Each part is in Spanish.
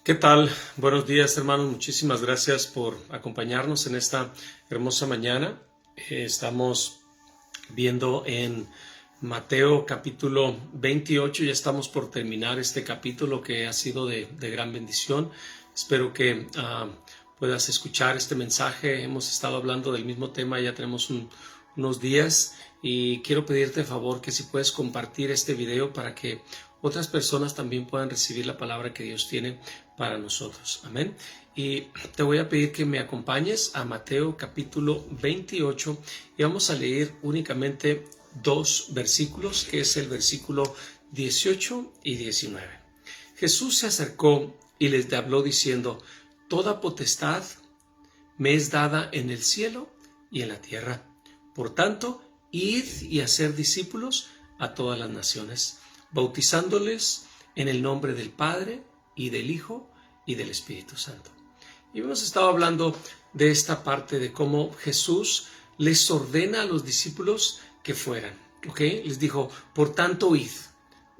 ¿Qué tal? Buenos días, hermanos. Muchísimas gracias por acompañarnos en esta hermosa mañana. Estamos viendo en Mateo capítulo 28. Ya estamos por terminar este capítulo que ha sido de gran bendición. Espero que puedas escuchar este mensaje. Hemos estado hablando del mismo tema, ya tenemos unos días, y quiero pedirte de favor que si puedes compartir este video para que otras personas también puedan recibir la palabra que Dios tiene para nosotros. Amén. Y te voy a pedir que me acompañes a Mateo capítulo 28 y vamos a leer únicamente dos versículos, que es el versículo 18 y 19. Jesús se acercó y les habló diciendo: Toda potestad me es dada en el cielo y en la tierra. Por tanto, id y hacer discípulos a todas las naciones, bautizándoles en el nombre del Padre y del Hijo y del Espíritu Santo. Y hemos estado hablando de esta parte de cómo Jesús les ordena a los discípulos que fueran, ¿ok? Les dijo, por tanto, id.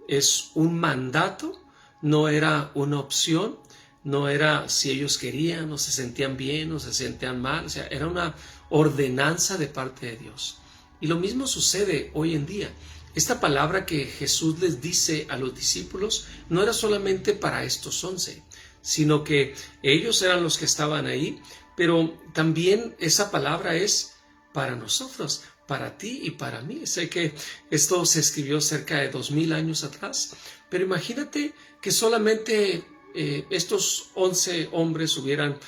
Es un mandato, no era una opción, no era si ellos querían o se sentían bien o se sentían mal, o sea, era una ordenanza de parte de Dios. Y lo mismo sucede hoy en día. Esta palabra que Jesús les dice a los discípulos no era solamente para estos 11, sino que ellos eran los que estaban ahí, pero también esa palabra es para nosotros, para ti y para mí. Sé que esto se escribió cerca de 2000 años atrás, pero imagínate que solamente estos 11 hombres hubieran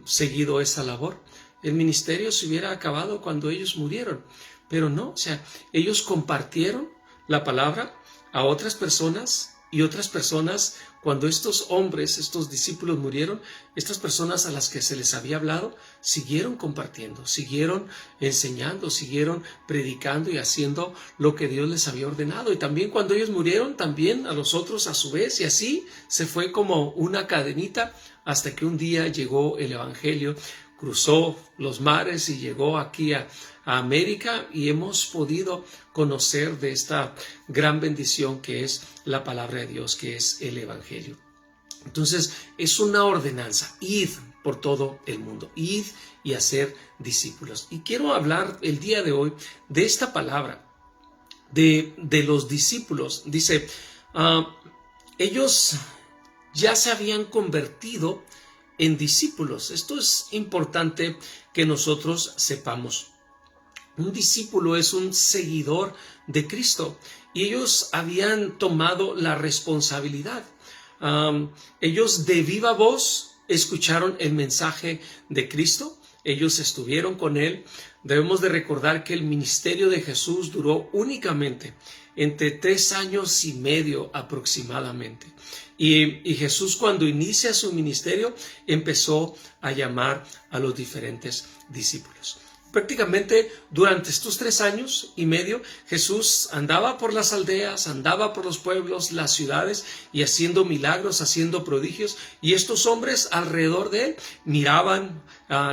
seguido esa labor. El ministerio se hubiera acabado cuando ellos murieron, pero no, o sea, ellos compartieron la palabra a otras personas, y otras personas, cuando estos hombres, estos discípulos murieron, estas personas a las que se les había hablado, siguieron compartiendo, siguieron enseñando, siguieron predicando y haciendo lo que Dios les había ordenado. Y también cuando ellos murieron, también a los otros a su vez, y así se fue como una cadenita hasta que un día llegó el Evangelio, cruzó los mares y llegó aquí a América, y hemos podido conocer de esta gran bendición que es la palabra de Dios, que es el Evangelio. Entonces es una ordenanza: id por todo el mundo, id y hacer discípulos. Y quiero hablar el día de hoy de esta palabra de los discípulos. Dice, ellos ya se habían convertido en discípulos. Esto es importante que nosotros sepamos. Un discípulo es un seguidor de Cristo, y ellos habían tomado la responsabilidad. Ellos de viva voz escucharon el mensaje de Cristo, ellos estuvieron con él. Debemos de recordar que el ministerio de Jesús duró únicamente entre 3 años y medio aproximadamente. Y Jesús, cuando inicia su ministerio, empezó a llamar a los diferentes discípulos. Prácticamente durante estos 3 años y medio, Jesús andaba por las aldeas, andaba por los pueblos, las ciudades, y haciendo milagros, haciendo prodigios. Y estos hombres alrededor de él miraban,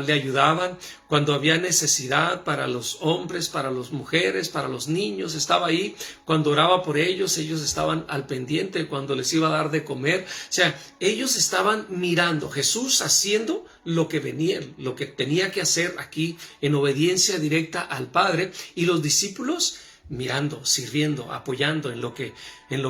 le ayudaban cuando había necesidad para los hombres, para las mujeres, para los niños. Estaba ahí cuando oraba por ellos, ellos estaban al pendiente cuando les iba a dar de comer. O sea, ellos estaban mirando, Jesús haciendo lo que venía, lo que tenía que hacer aquí en obediencia directa al Padre, y los discípulos mirando, sirviendo, apoyando en lo que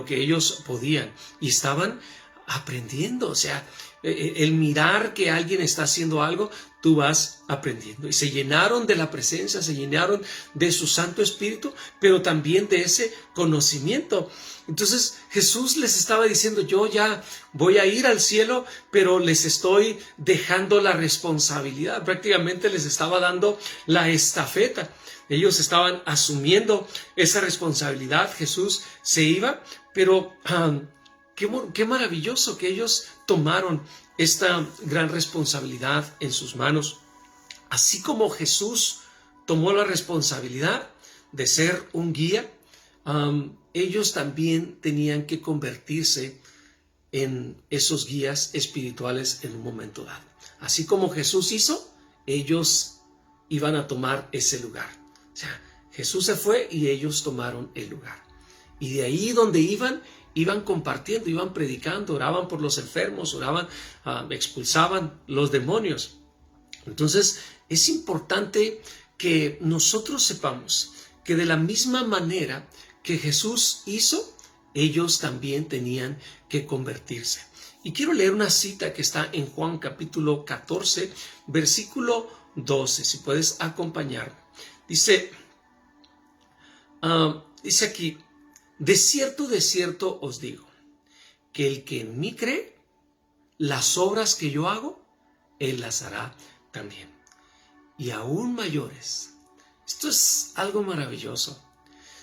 ellos podían, y estaban aprendiendo. O sea, el mirar que alguien está haciendo algo, tú vas aprendiendo. Y se llenaron de la presencia, se llenaron de su Santo Espíritu, pero también de ese conocimiento. Entonces Jesús les estaba diciendo, yo ya voy a ir al cielo, pero les estoy dejando la responsabilidad. Prácticamente les estaba dando la estafeta. Ellos estaban asumiendo esa responsabilidad. Jesús se iba, pero qué maravilloso que ellos tomaron esta gran responsabilidad en sus manos. Así como Jesús tomó la responsabilidad de ser un guía, ellos también tenían que convertirse en esos guías espirituales en un momento dado. Así como Jesús hizo, ellos iban a tomar ese lugar. O sea, Jesús se fue y ellos tomaron el lugar. Y de ahí donde iban, iban compartiendo, iban predicando, oraban por los enfermos, oraban, expulsaban los demonios. Entonces es importante que nosotros sepamos que de la misma manera que Jesús hizo, ellos también tenían que convertirse. Y quiero leer una cita que está en Juan capítulo 14, versículo 12, si puedes acompañarme. Dice aquí, de cierto os digo, que el que en mí cree, las obras que yo hago, él las hará también. Y aún mayores. Esto es algo maravilloso.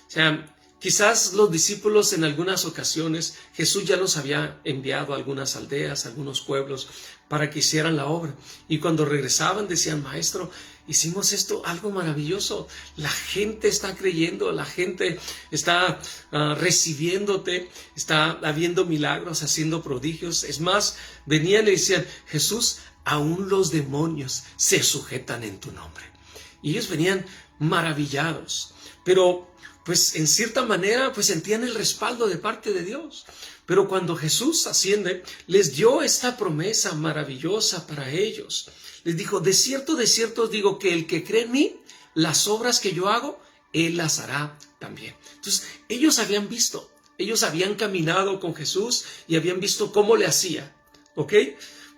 O sea, quizás los discípulos en algunas ocasiones, Jesús ya los había enviado a algunas aldeas, a algunos pueblos, para que hicieran la obra. Y cuando regresaban decían, Maestro, hicimos esto, algo maravilloso. La gente está creyendo, la gente está recibiéndote, está habiendo milagros, haciendo prodigios. Es más, venían y le decían, Jesús, aún los demonios se sujetan en tu nombre. Y ellos venían maravillados. Pero pues en cierta manera pues sentían el respaldo de parte de Dios. Pero cuando Jesús asciende, les dio esta promesa maravillosa para ellos. Les dijo, de cierto os digo que el que cree en mí, las obras que yo hago, él las hará también. Entonces ellos habían visto, ellos habían caminado con Jesús y habían visto cómo le hacía, ¿ok?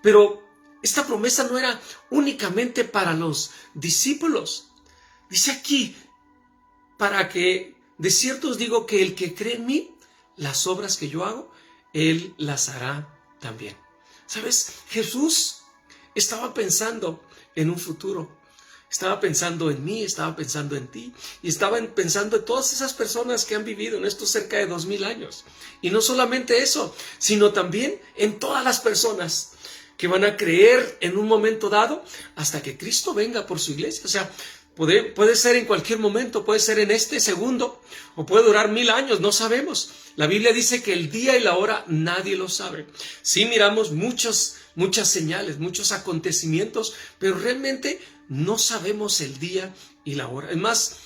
Pero esta promesa no era únicamente para los discípulos. Dice aquí, para que de cierto os digo que el que cree en mí, las obras que yo hago, él las hará también. ¿Sabes? Jesús estaba pensando en un futuro. Estaba pensando en mí, estaba pensando en ti. Y estaba pensando en todas esas personas que han vivido en estos cerca de 2000 años. Y no solamente eso, sino también en todas las personas que van a creer en un momento dado hasta que Cristo venga por su iglesia. O sea, puede ser en cualquier momento, puede ser en este segundo, o puede durar 1000 años, no sabemos. La Biblia dice que el día y la hora nadie lo sabe. Sí miramos muchas señales, muchos acontecimientos, pero realmente no sabemos el día y la hora. Es más,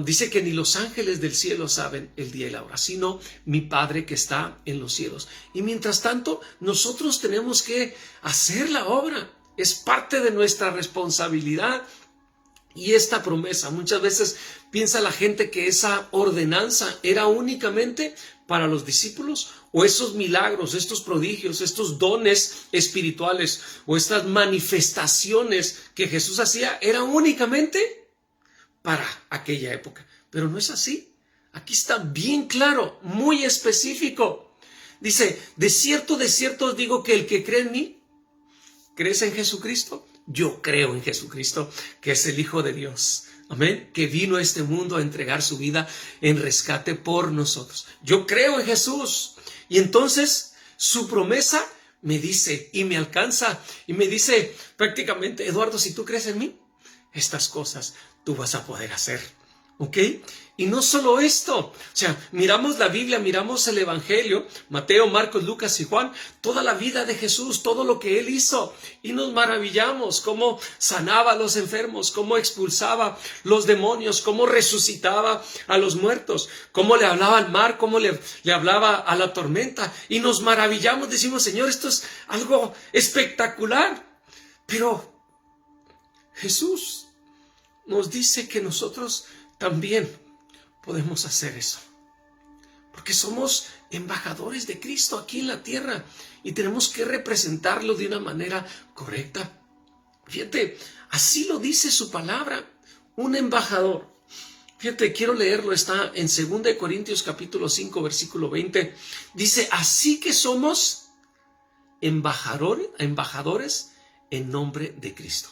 dice que ni los ángeles del cielo saben el día y la hora, sino mi Padre que está en los cielos. Y mientras tanto, nosotros tenemos que hacer la obra. Es parte de nuestra responsabilidad. Y esta promesa, muchas veces piensa la gente que esa ordenanza era únicamente para los discípulos, o esos milagros, estos prodigios, estos dones espirituales, o estas manifestaciones que Jesús hacía, era únicamente para aquella época. Pero no es así. Aquí está bien claro, muy específico. Dice, de cierto os digo que el que cree en mí, ¿crees en Jesucristo? Yo creo en Jesucristo, que es el Hijo de Dios. Amén. Que vino a este mundo a entregar su vida en rescate por nosotros. Yo creo en Jesús. Y entonces su promesa me dice y me alcanza y me dice prácticamente, Eduardo, si tú crees en mí, estas cosas tú vas a poder hacer. ¿Ok? Y no solo esto, o sea, miramos la Biblia, miramos el Evangelio, Mateo, Marcos, Lucas y Juan, toda la vida de Jesús, todo lo que Él hizo, y nos maravillamos cómo sanaba a los enfermos, cómo expulsaba los demonios, cómo resucitaba a los muertos, cómo le hablaba al mar, cómo le hablaba a la tormenta, y nos maravillamos, decimos, Señor, esto es algo espectacular. Pero Jesús nos dice que nosotros también podemos hacer eso, porque somos embajadores de Cristo aquí en la tierra y tenemos que representarlo de una manera correcta. Fíjate, así lo dice su palabra, un embajador. Fíjate, quiero leerlo, está en 2 Corintios capítulo 5, versículo 20. Dice, así que somos embajadores en nombre de Cristo.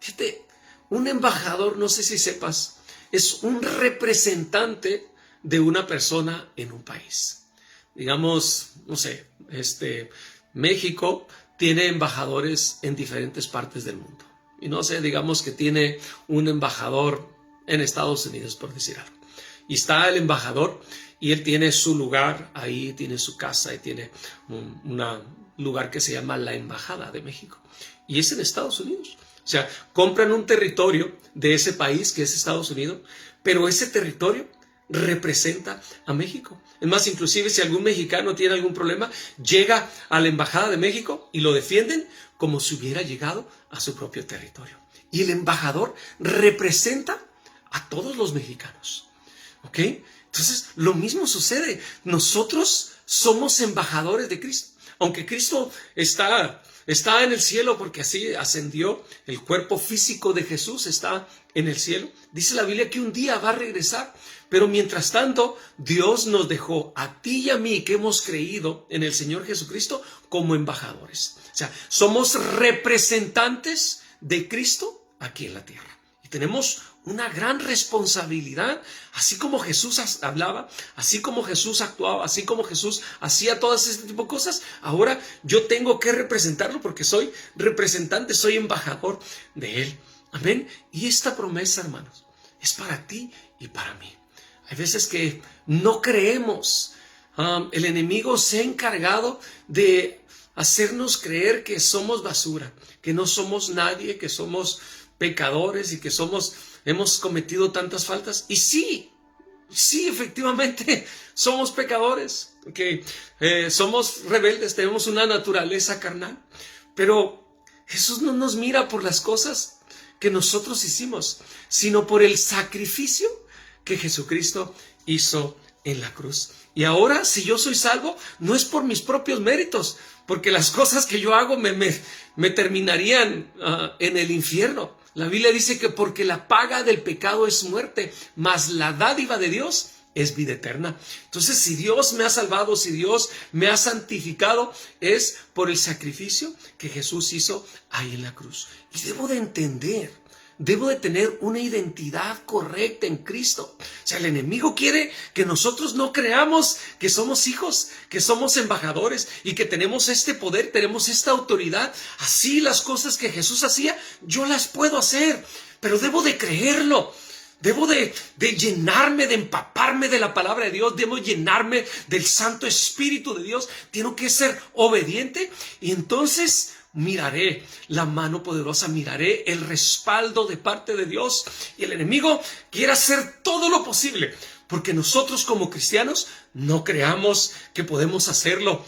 Fíjate, un embajador, no sé si sepas, es un representante de una persona en un país. Digamos, no sé, México tiene embajadores en diferentes partes del mundo. Y no sé, digamos que tiene un embajador en Estados Unidos, por decir algo. Y está el embajador y él tiene su lugar ahí, tiene su casa y tiene un lugar que se llama la Embajada de México. Y es en Estados Unidos. O sea, compran un territorio de ese país que es Estados Unidos, pero ese territorio representa a México. Es más, inclusive si algún mexicano tiene algún problema, llega a la embajada de México y lo defienden como si hubiera llegado a su propio territorio. Y el embajador representa a todos los mexicanos. ¿Ok? Entonces, lo mismo sucede. Nosotros somos embajadores de Cristo. Aunque Cristo está en el cielo porque así ascendió, el cuerpo físico de Jesús está en el cielo. Dice la Biblia que un día va a regresar, pero mientras tanto Dios nos dejó a ti y a mí que hemos creído en el Señor Jesucristo como embajadores. O sea, somos representantes de Cristo aquí en la tierra. Y tenemos una gran responsabilidad, así como Jesús hablaba, así como Jesús actuaba, así como Jesús hacía todas este tipo de cosas. Ahora yo tengo que representarlo porque soy representante, soy embajador de Él. Amén. Y esta promesa, hermanos, es para ti y para mí. Hay veces que no creemos. El enemigo se ha encargado de hacernos creer que somos basura, que no somos nadie, que somos pecadores y que hemos cometido tantas faltas. Y sí, efectivamente, somos pecadores, que somos rebeldes, tenemos una naturaleza carnal. Pero Jesús no nos mira por las cosas que nosotros hicimos, sino por el sacrificio que Jesucristo hizo en la cruz. Y ahora, si yo soy salvo, no es por mis propios méritos, porque las cosas que yo hago me terminarían en el infierno. La Biblia dice que porque la paga del pecado es muerte, mas la dádiva de Dios es vida eterna. Entonces, si Dios me ha salvado, si Dios me ha santificado, es por el sacrificio que Jesús hizo ahí en la cruz. Y debo de entender, debo de tener una identidad correcta en Cristo. O sea, el enemigo quiere que nosotros no creamos que somos hijos, que somos embajadores y que tenemos este poder, tenemos esta autoridad. Así las cosas que Jesús hacía, yo las puedo hacer, pero debo de creerlo. Debo de llenarme, de empaparme de la palabra de Dios, debo llenarme del Santo Espíritu de Dios, tengo que ser obediente y entonces miraré la mano poderosa, miraré el respaldo de parte de Dios. Y el enemigo quiere hacer todo lo posible porque nosotros como cristianos no creamos que podemos hacerlo.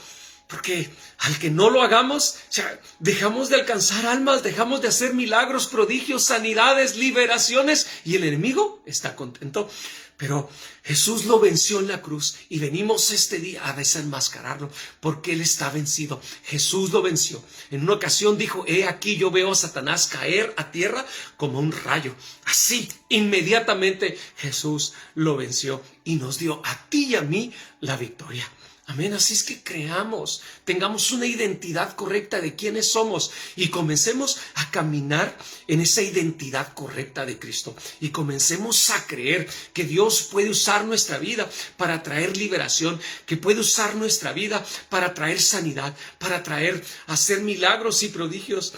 Porque al que no lo hagamos, o sea, dejamos de alcanzar almas, dejamos de hacer milagros, prodigios, sanidades, liberaciones, y el enemigo está contento. Pero Jesús lo venció en la cruz y venimos este día a desenmascararlo porque Él está vencido. Jesús lo venció. En una ocasión dijo, he aquí yo veo a Satanás caer a tierra como un rayo. Así, inmediatamente Jesús lo venció y nos dio a ti y a mí la victoria. Amén, así es que creamos, tengamos una identidad correcta de quiénes somos y comencemos a caminar en esa identidad correcta de Cristo y comencemos a creer que Dios puede usar nuestra vida para traer liberación, que puede usar nuestra vida para traer sanidad, para hacer milagros y prodigios.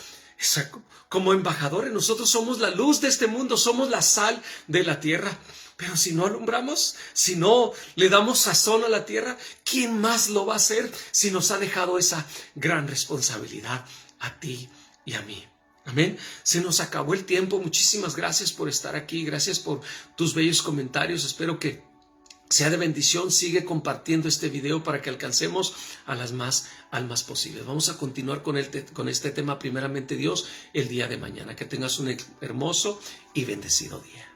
Como embajadores nosotros somos la luz de este mundo, somos la sal de la tierra. Pero si no alumbramos, si no le damos sazón a la tierra, ¿quién más lo va a hacer si nos ha dejado esa gran responsabilidad a ti y a mí? Amén. Se nos acabó el tiempo. Muchísimas gracias por estar aquí. Gracias por tus bellos comentarios. Espero que sea de bendición. Sigue compartiendo este video para que alcancemos a las más almas posibles. Vamos a continuar con este tema, primeramente Dios, el día de mañana. Que tengas un hermoso y bendecido día.